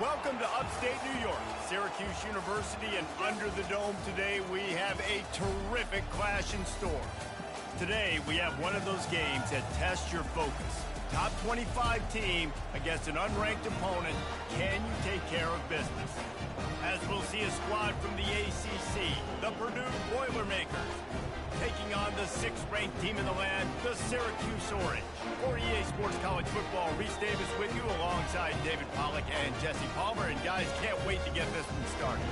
Welcome to upstate New York, Syracuse University, and under the dome today we have a terrific clash in store. Today we have one of those games that tests your focus. Top 25 team against an unranked opponent. Can you take care of business? As we'll see a squad from the ACC, the Purdue Boilermakers, taking on the 6th-ranked team in the land, the Syracuse Orange. For EA Sports College Football, Reese Davis with you alongside David Pollack and Jesse Palmer. And guys, can't wait to get this one started.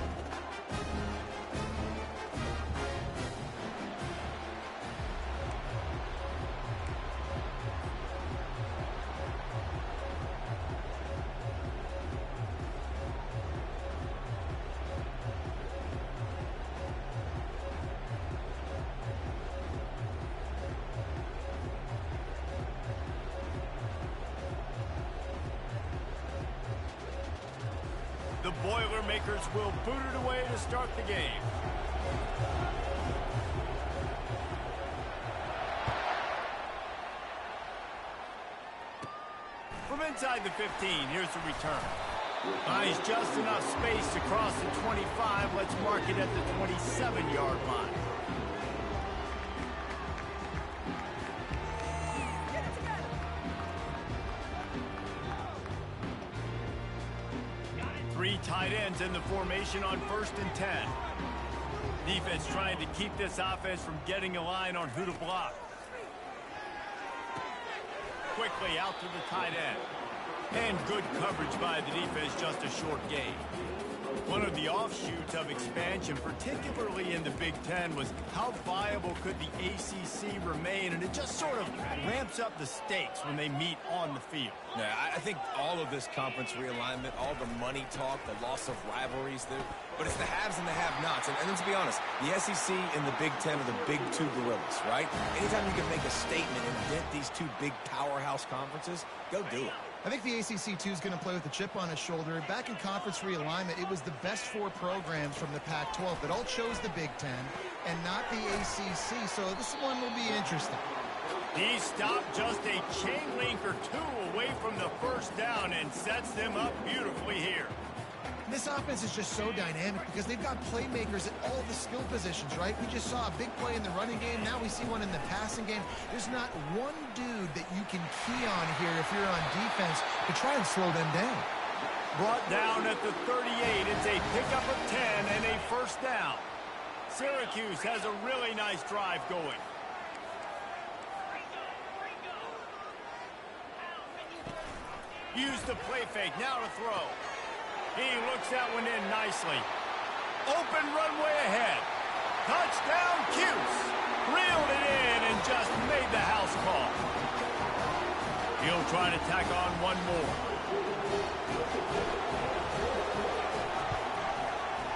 The Boilermakers will boot it away to start the game. From inside the 15, here's the return. Finds just enough space to cross the 25. Let's mark it at the 27-yard line. Three tight ends in the formation on 1st and 10. Defense trying to keep this offense from getting a line on who to block. Quickly out to the tight end. And good coverage by the defense, just a short gain. One of the offshoots of expansion, particularly in the Big Ten, was how viable could the ACC remain, and it just sort of ramps up the stakes when they meet on the field. Yeah, I think all of this conference realignment, all the money talk, the loss of rivalries, but it's the haves and the have-nots. And let's be honest, the SEC and the Big Ten are the big two gorillas, right? Anytime you can make a statement and dent these two big powerhouse conferences, go do it. I think the ACC, too, is going to play with a chip on his shoulder. Back in conference realignment, it was the best 4 programs from the Pac-12 that all chose the Big Ten and not the ACC, so this one will be interesting. He stopped just a chain link or two away from the first down and sets them up beautifully here. This offense is just so dynamic because they've got playmakers at all the skill positions, right? We just saw a big play in the running game. Now we see one in the passing game. There's not one dude that you can key on here if you're on defense to try and slow them down. Brought down at the 38. It's a pickup of 10 and a first down. Syracuse has a really nice drive going. Use the play fake. Now to throw. He looks that one in nicely. Open runway ahead. Touchdown, Cuse. Reeled it in and just made the house call. He'll try to tack on one more.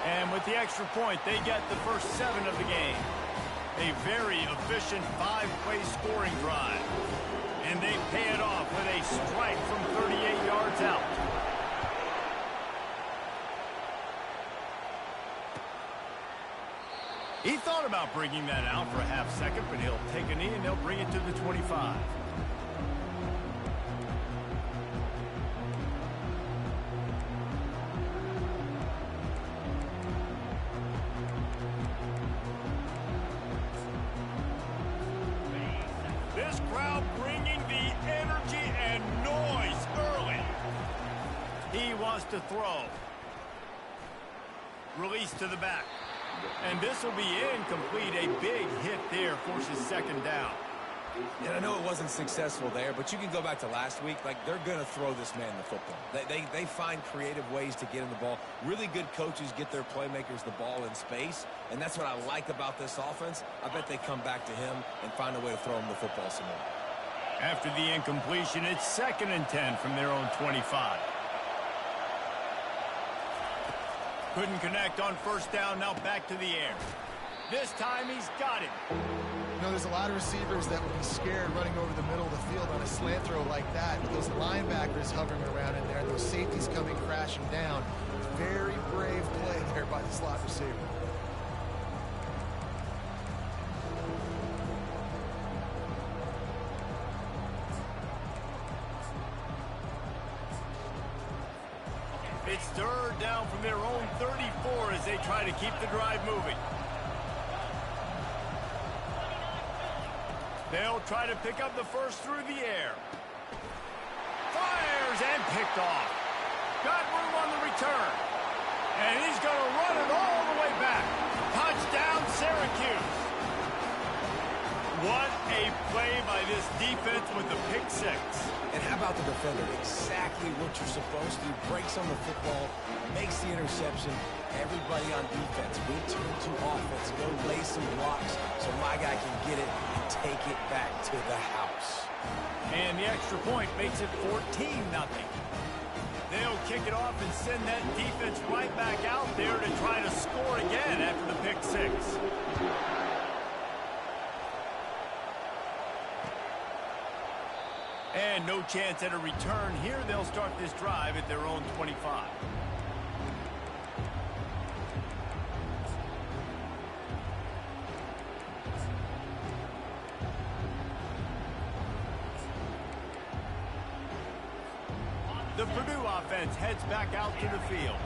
And with the extra point, they get the first 7 of the game. A very efficient 5-play scoring drive. And they pay it off with a strike from 38 yards out. He thought about bringing that out for a half second, but he'll take a knee and they'll bring it to the 25. This crowd bringing the energy and noise early. He wants to throw. Release to the back. And this will be incomplete. A big hit there forces 2nd down. And I know it wasn't successful there, but you can go back to last week. Like, they're going to throw this man the football. They find creative ways to get him the ball. Really good coaches get their playmakers the ball in space, and that's what I like about this offense. I bet they come back to him and find a way to throw him the football some more. After the incompletion, it's 2nd and 10 from their own 25. Couldn't connect on first down, now back to the air. This time he's got it. You know, there's a lot of receivers that would be scared running over the middle of the field on a slant throw like that. With those linebackers hovering around in there, those safeties coming crashing down. Very brave play there by the slot receiver. It's third down from their own 34 as they try to keep the drive moving. They'll try to pick up the first through the air. Fires and picked off. Got room on the return. And he's going to run it all the way back. Touchdown, Syracuse. What a play by this defense with the pick six. And how about the defender? Exactly what you're supposed to do. Breaks on the football, makes the interception. Everybody on defense, we turn to offense. Go lay some blocks so my guy can get it and take it back to the house. And the extra point makes it 14-0. They'll kick it off and send that defense right back out there to try to score again after the pick six. And no chance at a return here. They'll start this drive at their own 25. The Purdue offense heads back out to the field.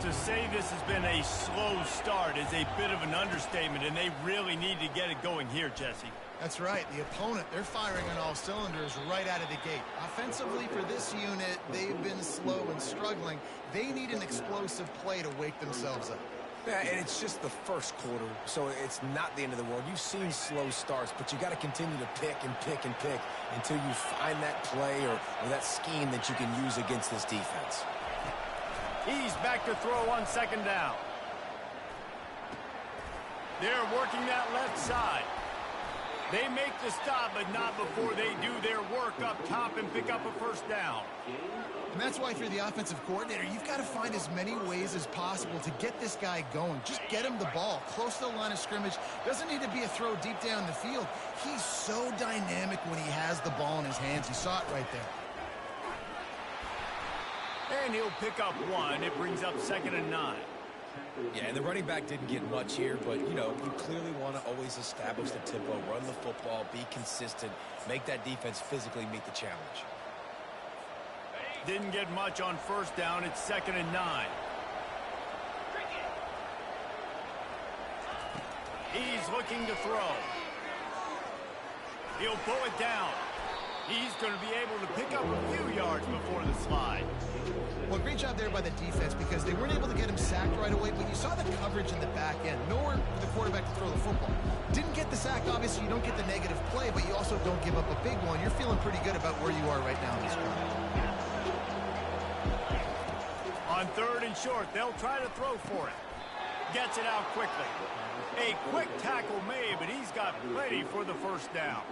To say this has been a slow start is a bit of an understatement, and they really need to get it going here, Jesse. That's right. The opponent, they're firing on all cylinders right out of the gate. Offensively, for this unit, they've been slow and struggling. They need an explosive play to wake themselves up. Yeah, and it's just the first quarter, so it's not the end of the world. You've seen slow starts, but you got to continue to pick and pick and pick until you find that play or that scheme that you can use against this defense. He's back to throw on second down. They're working that left side. They make the stop, but not before they do their work up top and pick up a first down. And that's why, if you're the offensive coordinator, you've got to find as many ways as possible to get this guy going. Just get him the ball close to the line of scrimmage. Doesn't need to be a throw deep down the field. He's so dynamic when he has the ball in his hands. You saw it right there. And he'll pick up one. It brings up 2nd and 9. Yeah, and the running back didn't get much here, but, you know, you clearly want to always establish the tempo, run the football, be consistent, make that defense physically meet the challenge. Didn't get much on first down. It's 2nd and 9. He's looking to throw. He'll pull it down. He's going to be able to pick up a few yards before the slide. Well, great job there by the defense because they weren't able to get him sacked right away, but you saw the coverage in the back end. Nowhere for the quarterback to throw the football. Didn't get the sack. Obviously, you don't get the negative play, but you also don't give up a big one. You're feeling pretty good about where you are right now in this drive. On 3rd and short, they'll try to throw for it. Gets it out quickly. A quick tackle made, but he's got plenty for the first down.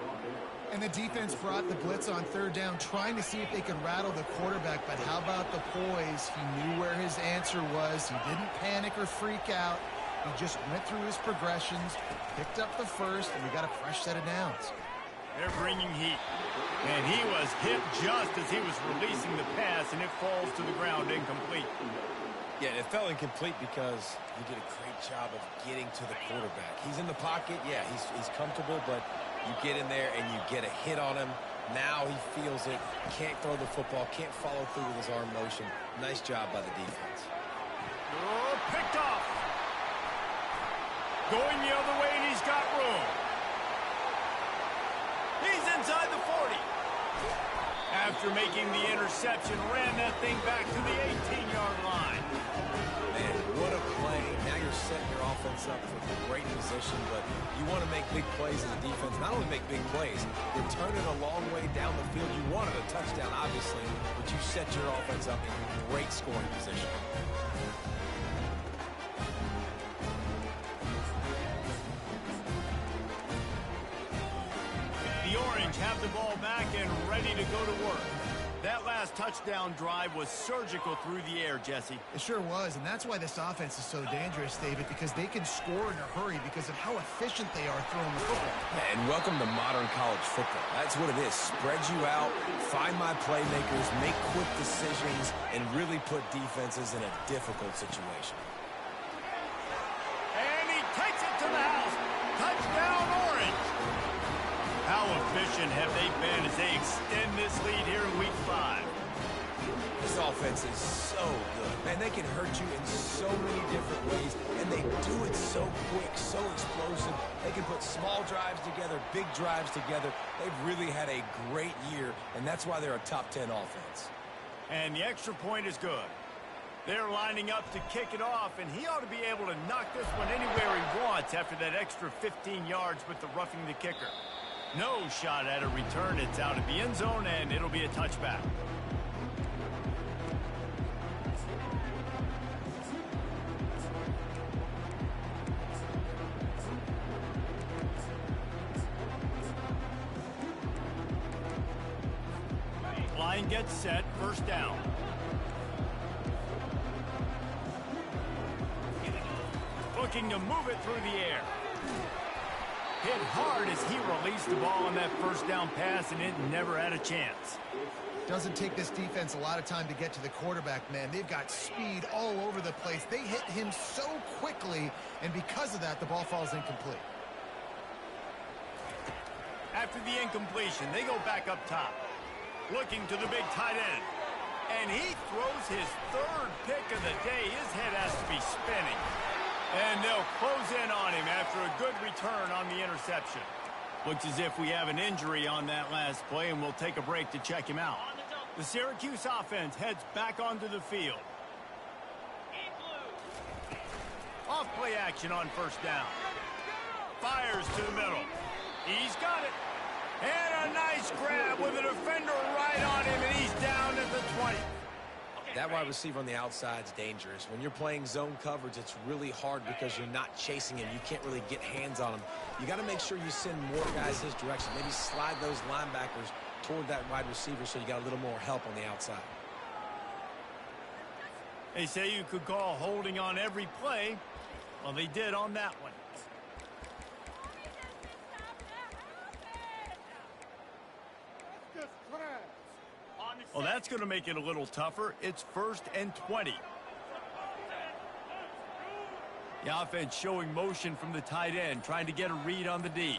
And the defense brought the blitz on 3rd down, trying to see if they could rattle the quarterback. But how about the poise? He knew where his answer was. He didn't panic or freak out. He just went through his progressions, picked up the first, and we got a fresh set of downs. They're bringing heat. And he was hit just as he was releasing the pass, and it falls to the ground incomplete. Yeah, it fell incomplete because he did a great job of getting to the quarterback. He's in the pocket. Yeah, he's comfortable, but you get in there and you get a hit on him. Now he feels it. Can't throw the football. Can't follow through with his arm motion. Nice job by the defense. Oh, picked off. Going the other way, and he's got room. He's inside the 40. After making the interception, ran that thing back to the 18-yard line. Man, what a play. Now you're setting your offense up for a great position, but you want to make big plays as a defense. Not only make big plays, you're turning a long way down the field. You wanted a touchdown, obviously, but you set your offense up in great scoring position. The Orange have the ball back and ready to go to work. That last touchdown drive was surgical through the air, Jesse. It sure was, and that's why this offense is so dangerous, David, because they can score in a hurry because of how efficient they are throwing the football. And welcome to modern college football. That's what it is. Spread you out, find my playmakers, make quick decisions, and really put defenses in a difficult situation. And he takes it to the house. Touchdown, Orange. How efficient have they been as they extend this lead here in Week 5? This offense is so good. Man, they can hurt you in so many different ways, and they do it so quick, so explosive. They can put small drives together, big drives together. They've really had a great year, and that's why they're a top 10 offense. And the extra point is good. They're lining up to kick it off, and he ought to be able to knock this one anywhere he wants after that extra 15 yards with the roughing the kicker. No shot at a return. It's out of the end zone, and it'll be a touchback. Line gets set, first down. Looking to move it through the air. Hit hard as he released the ball on that first down pass, and it never had a chance. Doesn't take this defense a lot of time to get to the quarterback, man. They've got speed all over the place. They hit him so quickly, and because of that, the ball falls incomplete. After the incompletion, they go back up top. Looking to the big tight end. And he throws his third pick of the day. His head has to be spinning. And they'll close in on him after a good return on the interception. Looks as if we have an injury on that last play, and we'll take a break to check him out. The Syracuse offense heads back onto the field. Off play action on first down. Fires to the middle. He's got it. And a nice grab with a defender right on him, and he's down at the 20. That wide receiver on the outside is dangerous. When you're playing zone coverage, it's really hard because you're not chasing him. You can't really get hands on him. You got to make sure you send more guys his direction. Maybe slide those linebackers toward that wide receiver so you got a little more help on the outside. They say you could call holding on every play. Well, they did on that one. Well, that's going to make it a little tougher. It's 1st and 20. The offense showing motion from the tight end, trying to get a read on the D.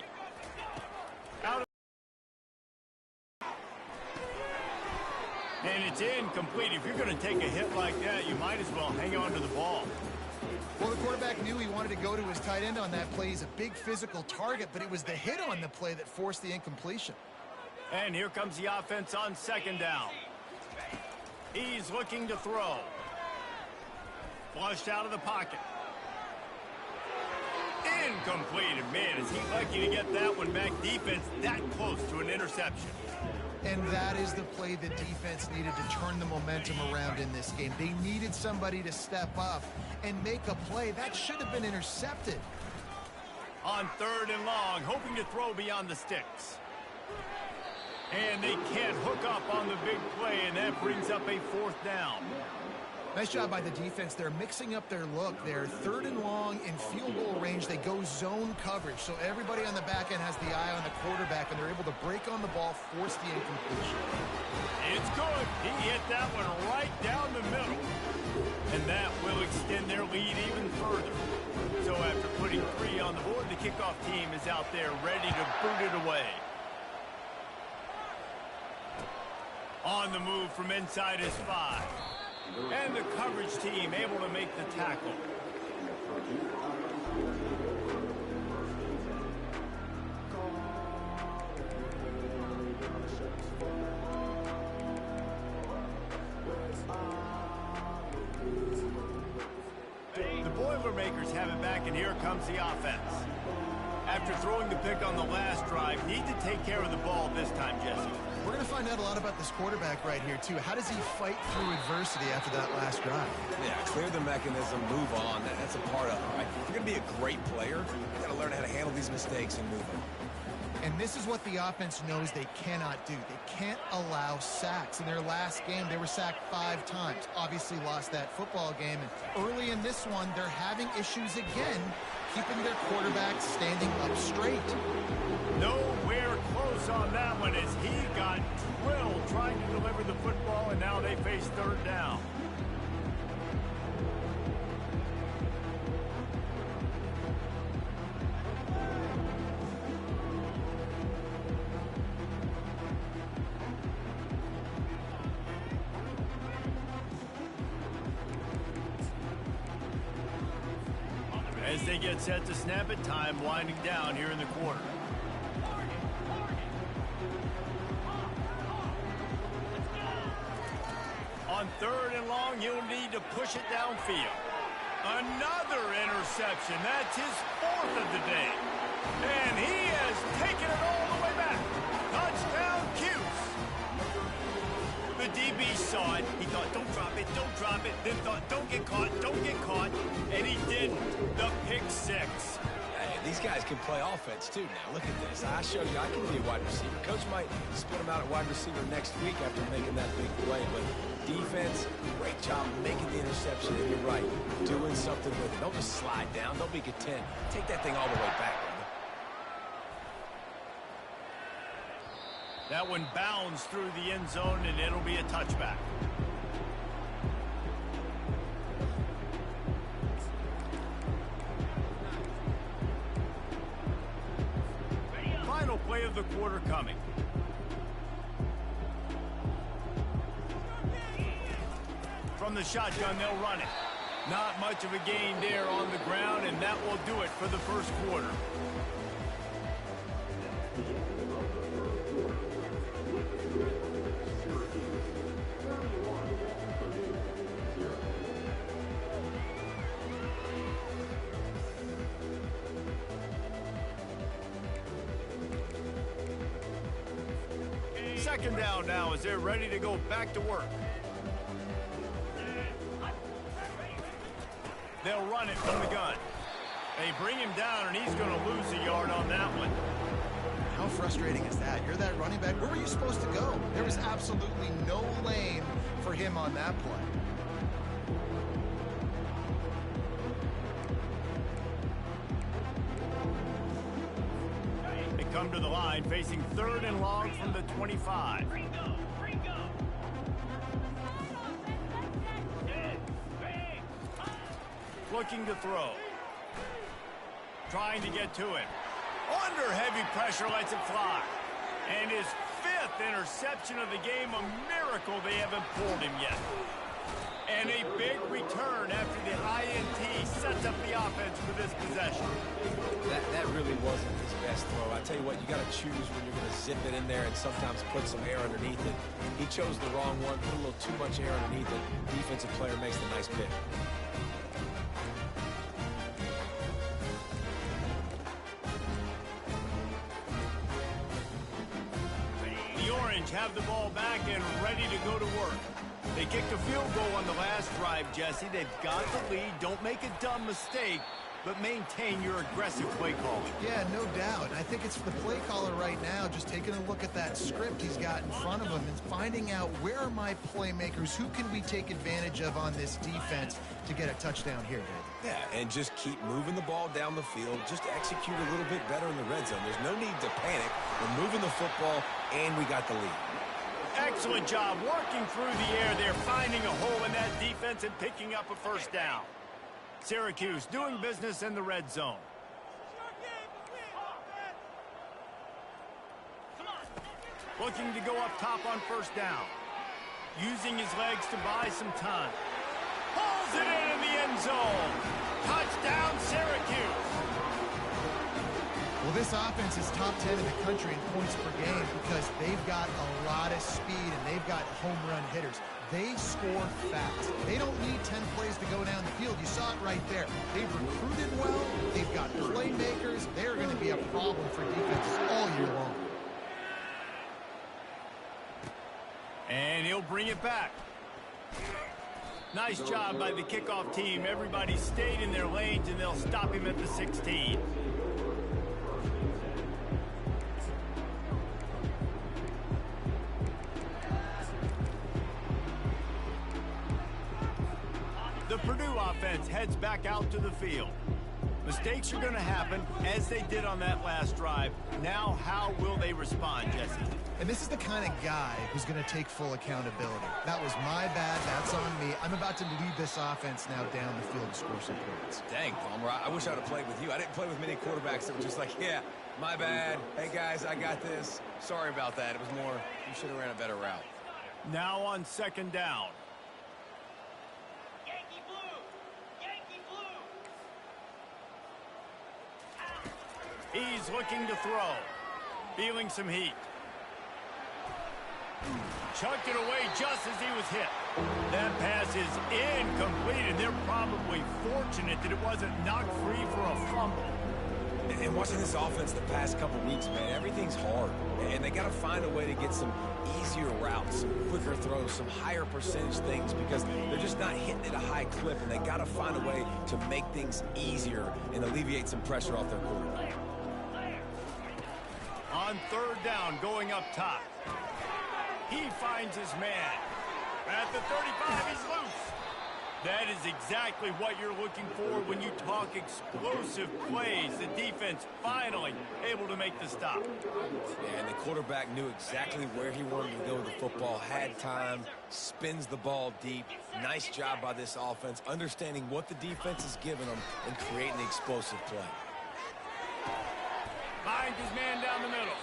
And it's incomplete. If you're going to take a hit like that, you might as well hang on to the ball. Well, the quarterback knew he wanted to go to his tight end on that play. He's a big physical target, but it was the hit on the play that forced the incompletion. And here comes the offense on second down. He's looking to throw. Flushed out of the pocket. Incomplete. And man, is he lucky to get that one back. Defense that close to an interception. And that is the play the defense needed to turn the momentum around in this game. They needed somebody to step up and make a play. That should have been intercepted. On 3rd and long, hoping to throw beyond the sticks. And they can't hook up on the big play, and that brings up a 4th down. Nice job by the defense. They're mixing up their look. They're 3rd and long in field goal range. They go zone coverage, so everybody on the back end has the eye on the quarterback, and they're able to break on the ball, force the incompletion. It's good. He hit that one right down the middle. And that will extend their lead even further. So after putting 3 on the board, the kickoff team is out there ready to boot it away. On the move from inside his 5. And the coverage team able to make the tackle. The Boilermakers have it back, and here comes the offense. After throwing the pick on the last drive, need to take care of the ball this time, Jesse. We're going to find out a lot about this quarterback right here, too. How does he fight through adversity after that last drive? Yeah, clear the mechanism, move on. That's a part of it, right? If you're going to be a great player, you got to learn how to handle these mistakes and move on. And this is what the offense knows they cannot do. They can't allow sacks. In their last game, they were sacked 5 times. Obviously lost that football game. And early in this one, they're having issues again, keeping their quarterback standing up straight. Nowhere close on that one as he got drilled trying to deliver the football, and now they face 3rd down. As they get set to snap it, time winding down here in the quarter. On 3rd and long, he'll need to push it downfield. Another interception. That's his 4th of the day. And he has taken it all the way back. Touchdown, Cuse. The DB saw it. He thought, don't drop it, don't drop it. Then thought, don't get caught. And he didn't. The pick 6. These guys can play offense, too, now. Look at this. I showed you I can be a wide receiver. Coach might split him out at wide receiver next week after making that big play. But defense, great job making the interception. And you're right, doing something with it. Don't just slide down. Don't be content. Take that thing all the way back, brother. That one bounds through the end zone, and it'll be a touchback. Final play of the quarter coming. From the shotgun, they'll run it. Not much of a gain there on the ground, and that will do it for the first quarter. Second down now as they're ready to go back to work. They'll run it from the gun. They bring him down, and he's going to lose a yard on that one. How frustrating is that? You're that running back. Where were you supposed to go? There was absolutely no lane for him on that play. They come to the line, facing 3rd and long from the 25. Looking to throw. Trying to get to it. Under heavy pressure, lets it fly. And his 5th interception of the game, a miracle they haven't pulled him yet. And a big return after the INT sets up the offense for this possession. That really wasn't his best throw. I tell you what, you got to choose when you're going to zip it in there and sometimes put some air underneath it. He chose the wrong one, put a little too much air underneath it. Defensive player makes the nice pick. Have the ball back and ready to go to work. They kicked a field goal on the last drive, Jesse. They've got the lead. Don't make a dumb mistake, but maintain your aggressive play calling. Yeah, no doubt. I think it's the play caller right now just taking a look at that script he's got in front of him and finding out where are my playmakers, who can we take advantage of on this defense to get a touchdown here, David. Yeah, and just keep moving the ball down the field. Just execute a little bit better in the red zone. There's no need to panic. We're moving the football, and we got the lead. Excellent job working through the air. They're finding a hole in that defense and picking up a first down. Syracuse doing business in the red zone. Looking to go up top on first down. Using his legs to buy some time. Pulls it in the end zone. Touchdown, Syracuse. Well, this offense is top 10 in the country in points per game because they've got a lot of speed and they've got home run hitters. They score fast. They don't need 10 plays to go down the field. You saw it right there. They've recruited well. They've got playmakers. They're going to be a problem for defenses all year long. And he'll bring it back. Nice job by the kickoff team. Everybody stayed in their lanes, and they'll stop him at the 16. The Purdue offense heads back out to the field. Mistakes are going to happen, as they did on that last drive. Now, how will they respond, Jesse? And this is the kind of guy who's going to take full accountability. That was my bad. That's on me. I'm about to lead this offense now down the field to score some points. Dang, Palmer, I wish I would have played with you. I didn't play with many quarterbacks that were just like, yeah, my bad. Hey, guys, I got this. Sorry about that. It was more, you should have ran a better route. Now on second down. He's looking to throw. Feeling some heat. Chucked it away just as he was hit. That pass is incomplete, and they're probably fortunate that it wasn't knocked free for a fumble. And watching this offense the past couple weeks, man, everything's hard. And they got to find a way to get some easier routes, some quicker throws, some higher percentage things because they're just not hitting at a high clip, and they got to find a way to make things easier and alleviate some pressure off their quarterback. On third down, going up top. He finds his man. At the 35, he's loose. That is exactly what you're looking for when you talk explosive plays. The defense finally able to make the stop. Yeah, and the quarterback knew exactly where he wanted to go with the football, had time, spins the ball deep. Nice job by this offense, understanding what the defense is giving them and creating the explosive play. Finds his man down the middle.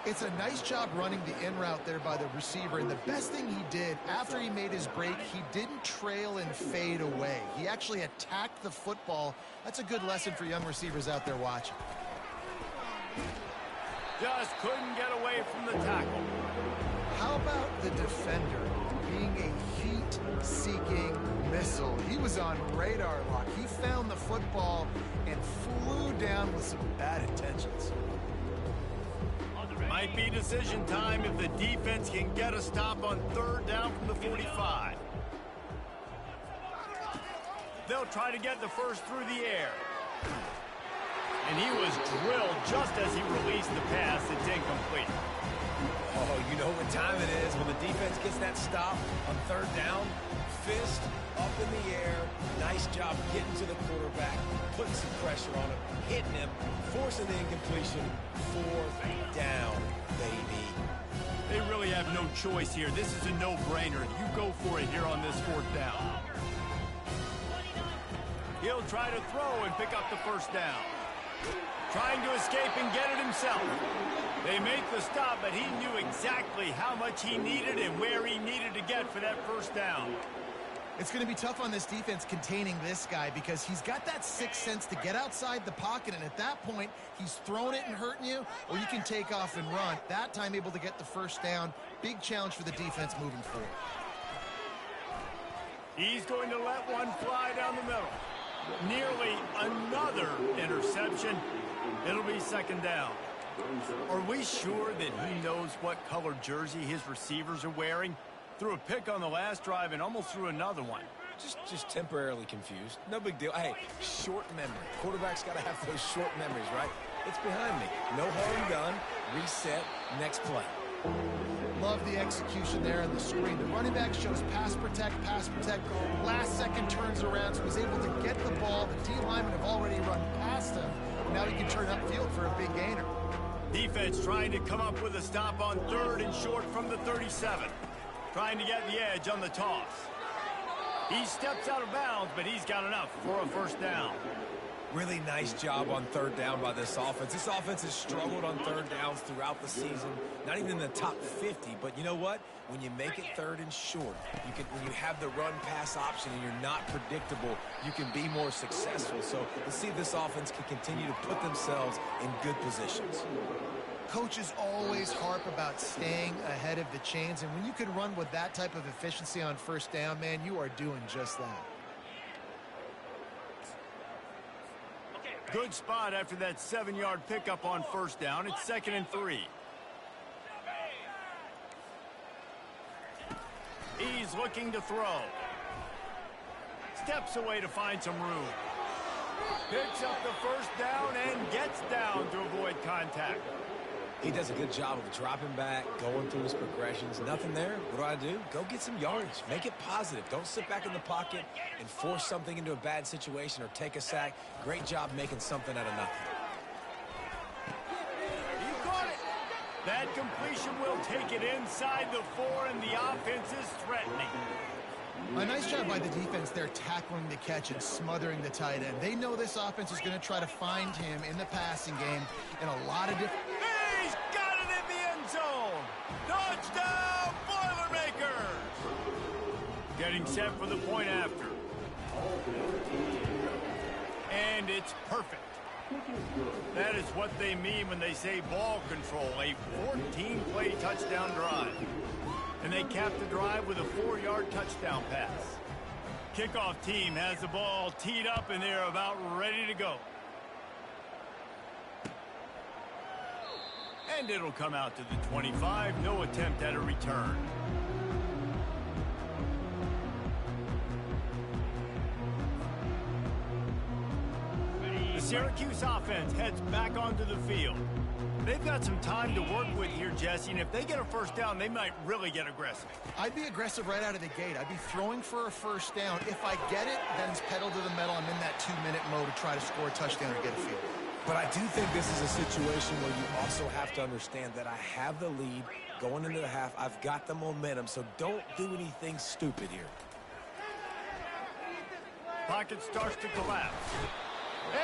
It's a nice job running the in route there by the receiver, and the best thing he did after he made his break, he didn't trail and fade away. He actually attacked the football. That's a good lesson for young receivers out there watching. Just couldn't get away from the tackle. How about the defender being a heat-seeking missile? He was on radar lock. He found the football and flew down with some bad intentions. Might be decision time if the defense can get a stop on third down from the 45. They'll try to get the first through the air. And he was drilled just as he released the pass. It's incomplete. Oh, you know what time it is when the defense gets that stop on third down. Fist up in the air. Nice job getting to the quarterback, putting some pressure on him, hitting him, forcing the incompletion. Fourth down, baby. They really have no choice here. This is a no-brainer. You go for it here on this fourth down. He'll try to throw and pick up the first down. Trying to escape and get it himself. They make the stop, but he knew exactly how much he needed and where he needed to get for that first down. It's going to be tough on this defense containing this guy because he's got that sixth sense to get outside the pocket, and at that point, he's throwing it and hurting you, or you can take off and run. That time able to get the first down. Big challenge for the defense moving forward. He's going to let one fly down the middle. Nearly another interception. It'll be second down. Are we sure that he knows what color jersey his receivers are wearing? Threw a pick on the last drive and almost threw another one. Just temporarily confused. No big deal. Hey, short memory. Quarterback's got to have those short memories, right? It's behind me. No harm done. Reset. Next play. Love the execution there on the screen. The running back shows pass protect. Last second turns around, so he's able to get the ball. The D linemen have already run past him. Now he can turn upfield for a big gainer. Defense trying to come up with a stop on third and short from the 37. Trying to get the edge on the toss. He steps out of bounds, but he's got enough for a first down. Really nice job on third down by this offense. This offense has struggled on third downs throughout the season. Not even in the top 50, but you know what? When you make it third and short, when you have the run-pass option and you're not predictable, you can be more successful. So let's see if this offense can continue to put themselves in good positions. Coaches always harp about staying ahead of the chains, and when you can run with that type of efficiency on first down, man, you are doing just that. Good spot after that 7-yard pickup on first down. It's 2nd and 3. He's looking to throw. Steps away to find some room. Picks up the first down and gets down to avoid contact. He does a good job of dropping back, going through his progressions. Nothing there. What do? Go get some yardage. Make it positive. Don't sit back in the pocket and force something into a bad situation or take a sack. Great job making something out of nothing. He caught it. That completion will take it inside the 4, and the offense is threatening. A nice job by the defense there tackling the catch and smothering the tight end. They know this offense is going to try to find him in the passing game in a lot of different... He's got it in the end zone! Touchdown, Boilermakers! Getting set for the point after. And it's perfect. That is what they mean when they say ball control, a 14-play touchdown drive. And they cap the drive with a 4-yard touchdown pass. Kickoff team has the ball teed up, and they're about ready to go. And it'll come out to the 25. No attempt at a return. The Syracuse offense heads back onto the field. They've got some time to work with here, Jesse, and if they get a first down, they might really get aggressive. I'd be aggressive right out of the gate. I'd be throwing for a first down. If I get it, then it's pedal to the metal. I'm in that 2-minute mode to try to score a touchdown or get a field. But I do think this is a situation where you also have to understand that I have the lead going into the half. I've got the momentum, so don't do anything stupid here. Pocket starts to collapse.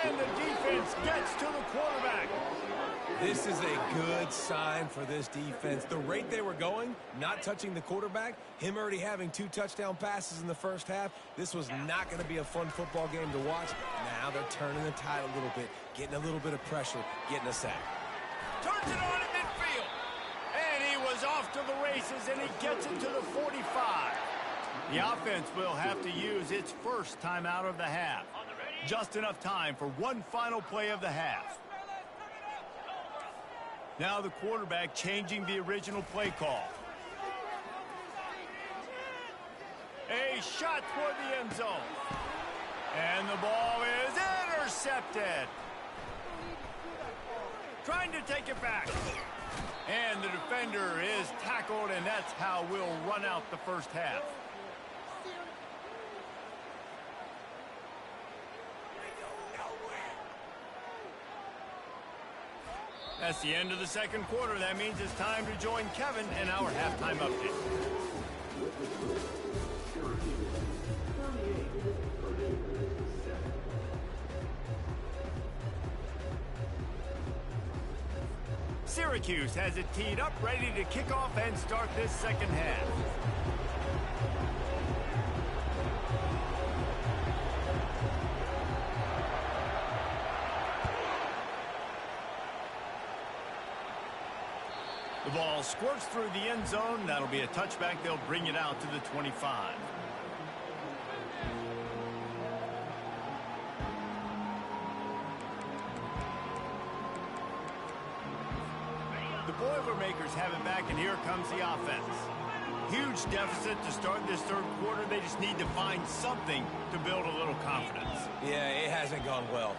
And the defense gets to the quarterback. This is a good sign for this defense. The rate they were going, not touching the quarterback, him already having 2 touchdown passes in the first half, this was not going to be a fun football game to watch. Now they're turning the tide a little bit, getting a little bit of pressure, getting a sack. Turns it on at midfield. And he was off to the races, and he gets it to the 45. The offense will have to use its first time out of the half. Just enough time for one final play of the half. Now the quarterback changing the original play call. A shot toward the end zone. And the ball is intercepted. Trying to take it back. And the defender is tackled, and that's how we'll run out the first half. That's the end of the second quarter. That means it's time to join Kevin in our halftime update. Syracuse has it teed up, ready to kick off and start this second half. The ball squirts through the end zone. That'll be a touchback. They'll bring it out to the 25. The Boilermakers have it back, and here comes the offense. Huge deficit to start this third quarter. They just need to find something to build a little confidence. Yeah, it hasn't gone well.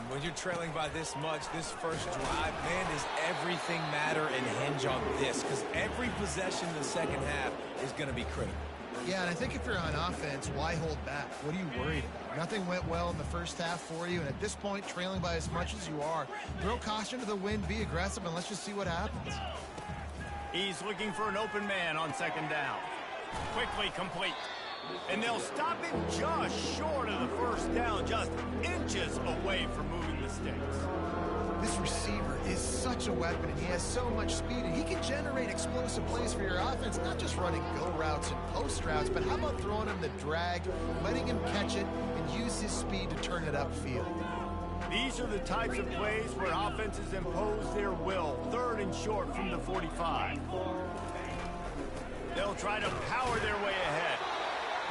When you're trailing by this much, this first drive, man, does everything matter and hinge on this? Because every possession in the second half is going to be critical. Yeah, and I think if you're on offense, why hold back? What are you worried about? Nothing went well in the first half for you, and at this point, trailing by as much as you are, throw caution to the wind, be aggressive, and let's just see what happens. He's looking for an open man on second down. Quickly complete. And they'll stop him just short of the first down, just inches away from moving the sticks. This receiver is such a weapon, and he has so much speed, and he can generate explosive plays for your offense, not just running go routes and post routes, but how about throwing him the drag, letting him catch it, and use his speed to turn it upfield. These are the types of plays where offenses impose their will. Third and short from the 45. They'll try to power their way ahead.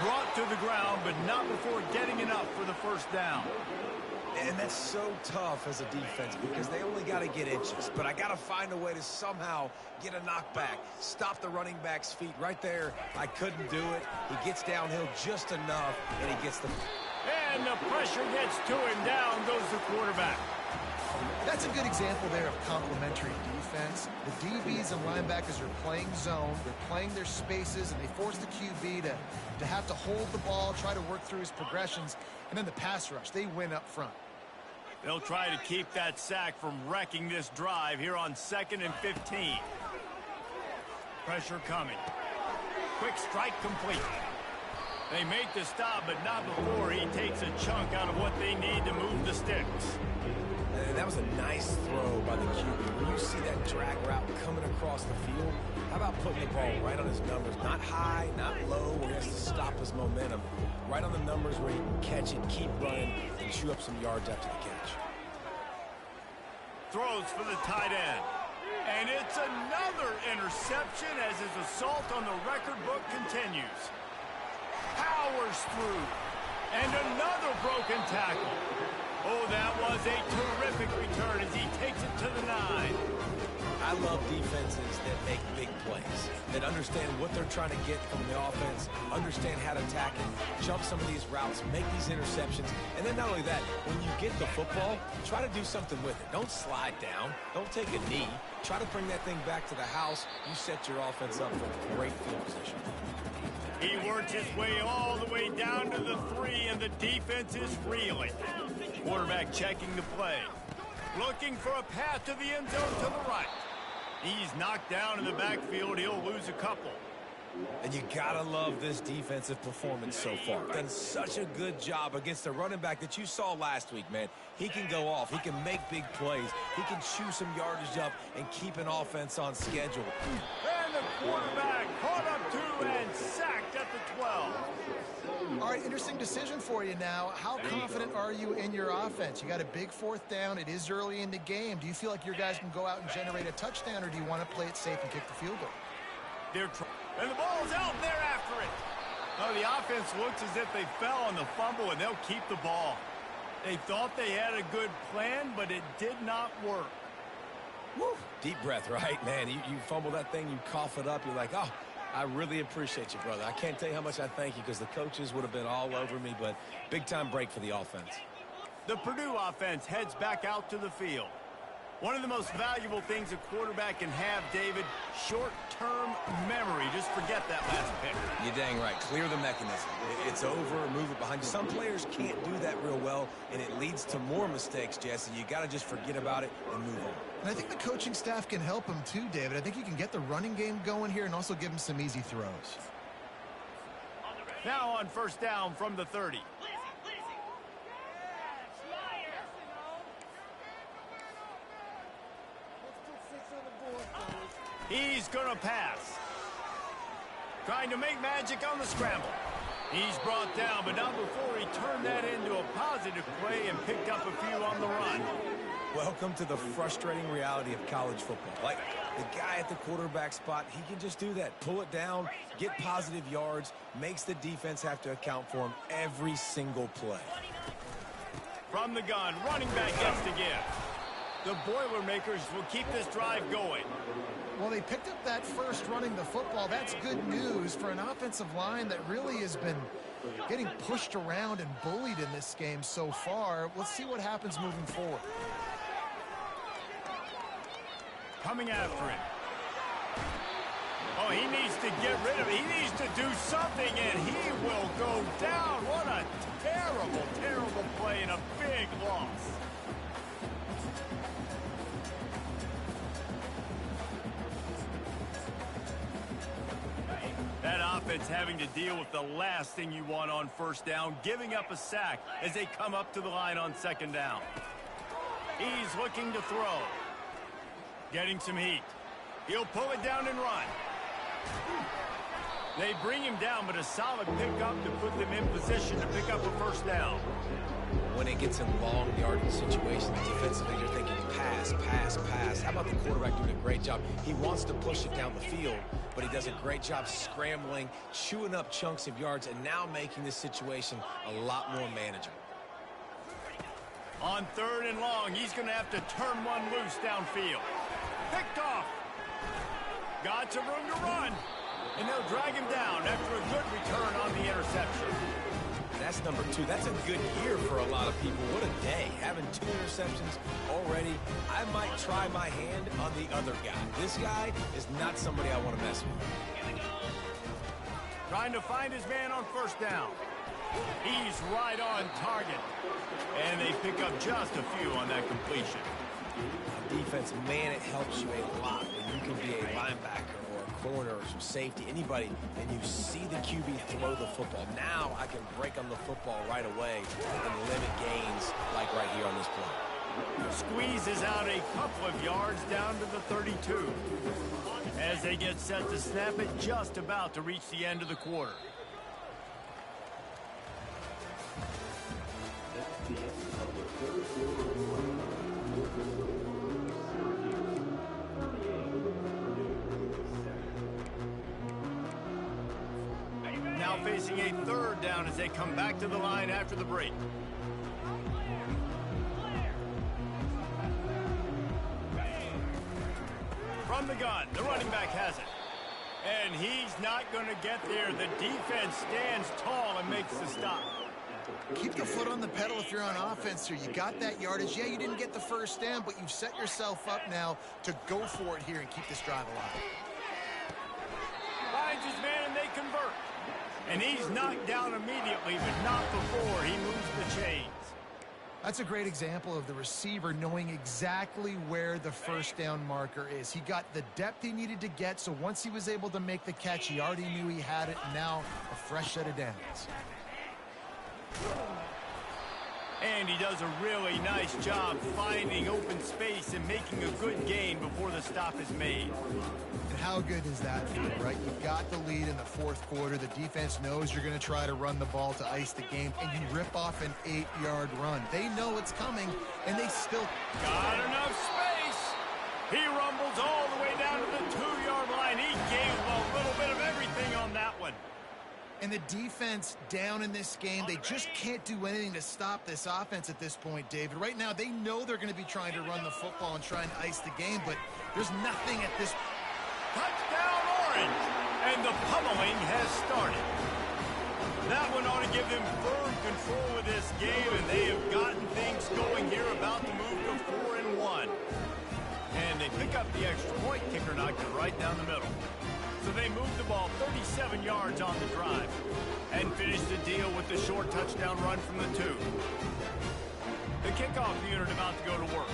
Brought to the ground, but not before getting enough for the first down. And that's so tough as a defense because they only got to get inches. But I got to find a way to somehow get a knockback, stop the running back's feet right there. I couldn't do it. He gets downhill just enough, and he gets the... And the pressure gets to him. Down goes the quarterback. That's a good example there of complementary defense. The DBs and linebackers are playing zone. They're playing their spaces, and they force the QB to have to hold the ball, try to work through his progressions. And then the pass rush, they win up front. They'll try to keep that sack from wrecking this drive here on 2nd and 15. Pressure coming. Quick strike complete. They make the stop, but not before he takes a chunk out of what they need to move the sticks. And that was a nice throw by the QB. When you see that drag route coming across the field, how about putting the ball right on his numbers? Not high, not low, where he has to stop his momentum. Right on the numbers where he can catch it, keep running, and chew up some yards after the catch. throws for the tight end. And it's another interception as his assault on the record book continues. Powers through. And another broken tackle. Oh, that was a terrific return as he takes it to the 9. I love defenses that make big plays, that understand what they're trying to get from the offense, understand how to attack it, jump some of these routes, make these interceptions, and then not only that, when you get the football, try to do something with it. Don't slide down. Don't take a knee. Try to bring that thing back to the house. You set your offense up for great field position. He works his way all the way down to the 3, and the defense is reeling. Quarterback checking the play. Looking for a path to the end zone to the right. He's knocked down in the backfield. He'll lose a couple. And you gotta love this defensive performance so far. Done such a good job against the running back that you saw last week, man. He can go off. He can make big plays. He can chew some yardage up and keep an offense on schedule. And the quarterback caught up to and sacked at the 12. All right, interesting decision for you now. How confident are you in your offense? You got a big 4th down. It is early in the game. Do you feel like your guys can go out and generate a touchdown, or do you want to play it safe and kick the field goal? And the ball's out there after it. No, the offense looks as if they fell on the fumble, and they'll keep the ball. They thought they had a good plan, but it did not work. Woo. Deep breath, right, man? You fumble that thing, you cough it up, you're like, oh, I really appreciate you, brother. I can't tell you how much I thank you because the coaches would have been all over me, but big-time break for the offense. The Purdue offense heads back out to the field. One of the most valuable things a quarterback can have, David, short-term memory. Just forget that last pick. You're dang right. Clear the mechanism. It's over, move it behind you. Some players can't do that real well, and it leads to more mistakes, Jesse. You got to just forget about it and move on. And I think the coaching staff can help him too, David. I think you can get the running game going here and also give him some easy throws. Now on 1st down from the 30. He's going to pass. Trying to make magic on the scramble. He's brought down, but not before he turned that into a positive play and picked up a few on the run. Welcome to the frustrating reality of college football. Like, the guy at the quarterback spot, he can just do that. Pull it down, get positive yards, makes the defense have to account for him every single play. From the gun, running back gets to give. The Boilermakers will keep this drive going. Well, they picked up that first running the football. That's good news for an offensive line that really has been getting pushed around and bullied in this game so far. Let's see what happens moving forward. Coming after it. Oh, he needs to get rid of it. He needs to do something, and he will go down. What a terrible, terrible play and a big loss. That offense having to deal with the last thing you want on 1st down, giving up a sack as they come up to the line on 2nd down. He's looking to throw. Getting some heat. He'll pull it down and run. They bring him down, but a solid pickup to put them in position to pick up a 1st down. When it gets in long yardage situations, defensively, you're thinking pass, pass, pass. How about the quarterback doing a great job? He wants to push it down the field, but he does a great job scrambling, chewing up chunks of yards, and now making this situation a lot more manageable. On 3rd and long, he's going to have to turn one loose downfield. Picked off. Got some room to run. And they'll drag him down after a good return on the interception. That's number 2. That's a good year for a lot of people. What a day. Having 2 interceptions already. I might try my hand on the other guy. This guy is not somebody I want to mess with. Trying to find his man on 1st down. He's right on target. And they pick up just a few on that completion. Defense, man, it helps you a lot when you can be a linebacker or a corner or some safety, anybody, and you see the QB throw the football. Now I can break on the football right away and limit gains like right here on this play. Squeezes out a couple of yards down to the 32. As they get set to snap it, just about to reach the end of the quarter. facing a third down as they come back to the line after the break. From the gun, the running back has it. And he's not going to get there. The defense stands tall and makes the stop. Keep the foot on the pedal if you're on offense here. You got that yardage. Yeah, you didn't get the first down, but you've set yourself up now to go for it here and keep this drive alive. Finds his man and they convert. And he's knocked down immediately, but not before he moves the chains. That's a great example of the receiver knowing exactly where the first down marker is. He got the depth he needed to get, so once he was able to make the catch, he already knew he had it, and now a fresh set of downs. And he does a really nice job finding open space and making a good gain before the stop is made. And how good is that for you, right? You got the lead in the fourth quarter. The defense knows you're going to try to run the ball to ice the game, and you rip off an 8-yard run. They know it's coming, and they still got enough space. He rumbles all the way down to the 2-yard line. He gave a little bit of everything on that one. And the defense down in this game, they just can't do anything to stop this offense at this point, David. Right now, they know they're going to be trying to run the football and try and ice the game, but there's nothing at this. Touchdown, Orange! And the pummeling has started. That one ought to give them firm control of this game, and they have gotten things going here, about to move to 4-1. And they pick up the extra point. Kicker knocked it right down the middle. So they move the ball 37 yards on the drive and finish the deal with the short touchdown run from the 2. The kickoff unit about to go to work.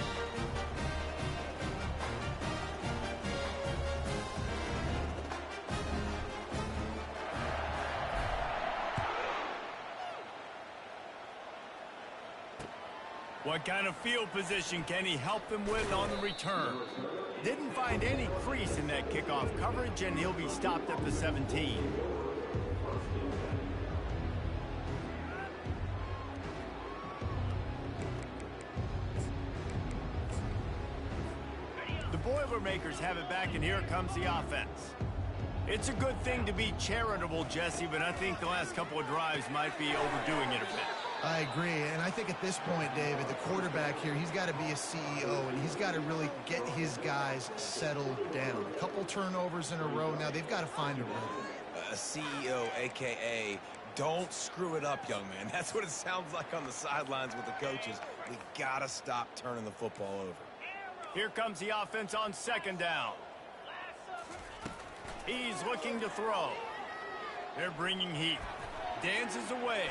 What kind of field position can he help them with on the return? Didn't find any crease in that kickoff coverage, and he'll be stopped at the 17. The Boilermakers have it back, and here comes the offense. It's a good thing to be charitable, Jesse, but I think the last couple of drives might be overdoing it a bit. I agree, and I think at this point, David, the quarterback here, he's got to be a CEO, and he's got to really get his guys settled down. A couple turnovers in a row. Now they've got to find a rhythm. A CEO, a.k.a. don't screw it up, young man. That's what it sounds like on the sidelines with the coaches. We got to stop turning the football over. Here comes the offense on second down. He's looking to throw. They're bringing heat. Dances away.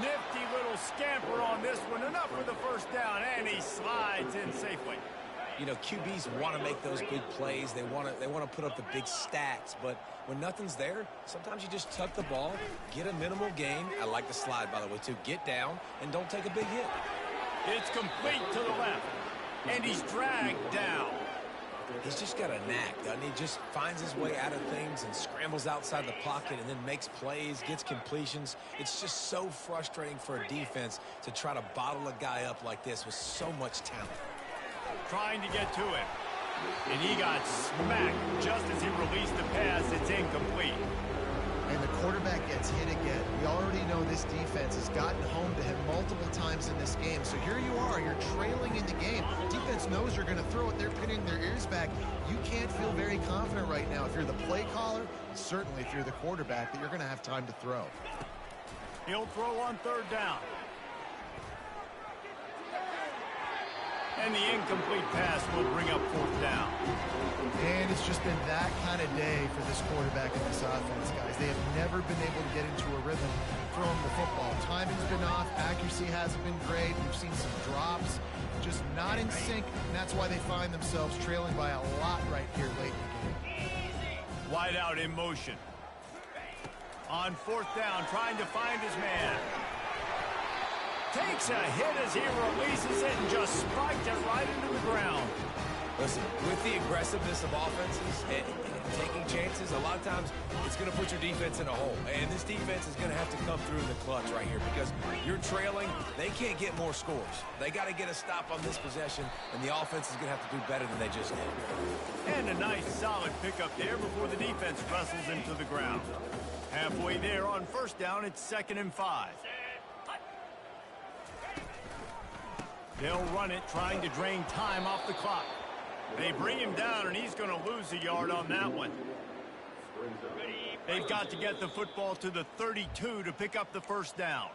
Nifty little scamper on this one. Enough for the first down, and he slides in safely. You know, QBs want to make those big plays. They want to put up the big stats. But when nothing's there, sometimes you just tuck the ball, get a minimal gain. I like the slide, by the way, too. Get down and don't take a big hit. It's complete to the left, and he's dragged down. He's just got a knack, doesn't he? Just finds his way out of things and scrambles outside the pocket and then makes plays, gets completions. It's just so frustrating for a defense to try to bottle a guy up like this with so much talent. Trying to get to him. And he got smacked just as he released the pass. It's incomplete. And the quarterback gets hit again. We already know this defense has gotten home to him multiple times in this game. So here you are, you're trailing in the game. Defense knows you're going to throw it. They're pinning their ears back. You can't feel very confident right now if you're the play caller, and certainly if you're the quarterback, that you're going to have time to throw. He'll throw on third down. And the incomplete pass will bring up fourth down. And it's just been that kind of day for this quarterback and this offense, guys. They have never been able to get into a rhythm throwing the football. Timing's been off. Accuracy hasn't been great. We've seen some drops. Just not in sync, and that's why they find themselves trailing by a lot right here late in the game. Wide out in motion. On fourth down, trying to find his man. Takes a hit as he releases it and just spiked it right into the ground. Listen, with the aggressiveness of offenses and taking chances, a lot of times it's going to put your defense in a hole. And this defense is going to have to come through in the clutch right here because you're trailing. They can't get more scores. They got to get a stop on this possession, and the offense is going to have to do better than they just did. And a nice solid pickup there before the defense wrestles him to the ground. Halfway there on first down, it's 2nd and 5. They'll run it, trying to drain time off the clock. They bring him down, and he's going to lose a yard on that one. They've got to get the football to the 32 to pick up the first down.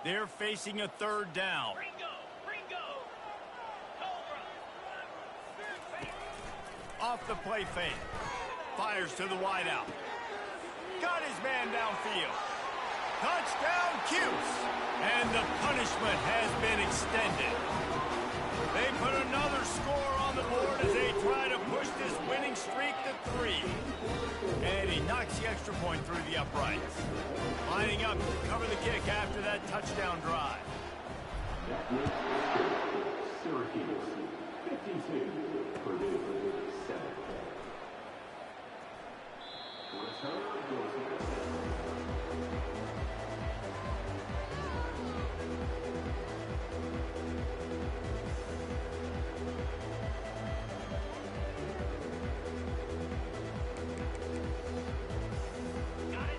They're facing a 3rd down. Off the play fake. Fires to the wideout. Got his man downfield. Touchdown, Cuse. And the punishment has been extended. They put another score on the board as they try to push this winning streak to 3. And he knocks the extra point through the uprights. Lining up to cover the kick after that touchdown drive. Syracuse, 52, Purdue, 7. Return goes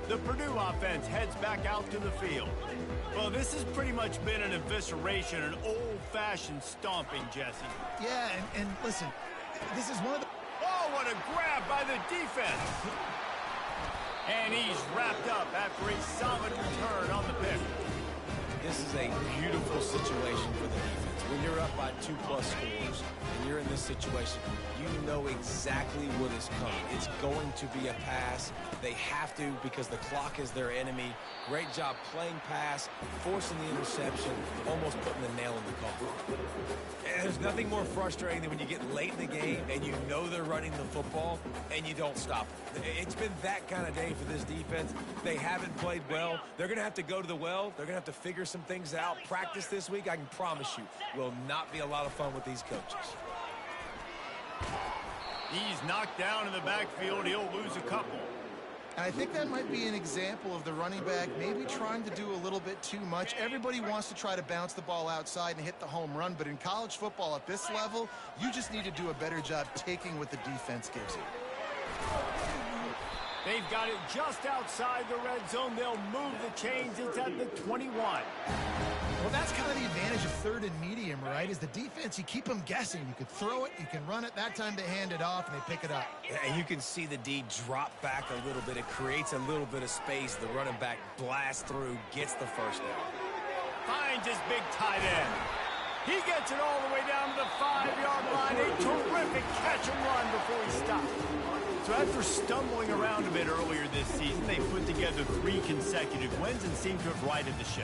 The Purdue offense heads back out to the field. Well, this has pretty much been an evisceration, an old-fashioned stomping, Jesse. Yeah, and listen, this is one of the... Oh, what a grab by the defense. And he's wrapped up after a solid return on the pick. This is a beautiful situation for the defense. When you're up by 2+ scores and you're in this situation, you know exactly what is coming. It's going to be a pass. They have to because the clock is their enemy. Great job playing pass, forcing the interception, almost putting the nail in the coffin. And there's nothing more frustrating than when you get late in the game and you know they're running the football and you don't stop them. It's been that kind of day for this defense. They haven't played well. They're going to have to go to the well. They're going to have to figure some things out. Practice this week, I can promise you, will not be a lot of fun with these coaches. He's knocked down in the backfield. He'll lose a couple. And I think that might be an example of the running back maybe trying to do a little bit too much. Everybody wants to try to bounce the ball outside and hit the home run, but in college football at this level, you just need to do a better job taking what the defense gives you. They've got it just outside the red zone. They'll move the chains. It's at the 21. Well, that's kind of the advantage of 3rd and medium, right? Is the defense, you keep them guessing. You can throw it, you can run it. That time they hand it off and they pick it up. And you can see the D drop back a little bit. It creates a little bit of space. The running back blasts through, gets the first down. Finds his big tight end. He gets it all the way down to the 5-yard line. A terrific catch and run before he stops. So after stumbling around a bit earlier this season, they put together 3 consecutive wins and seem to have righted the ship.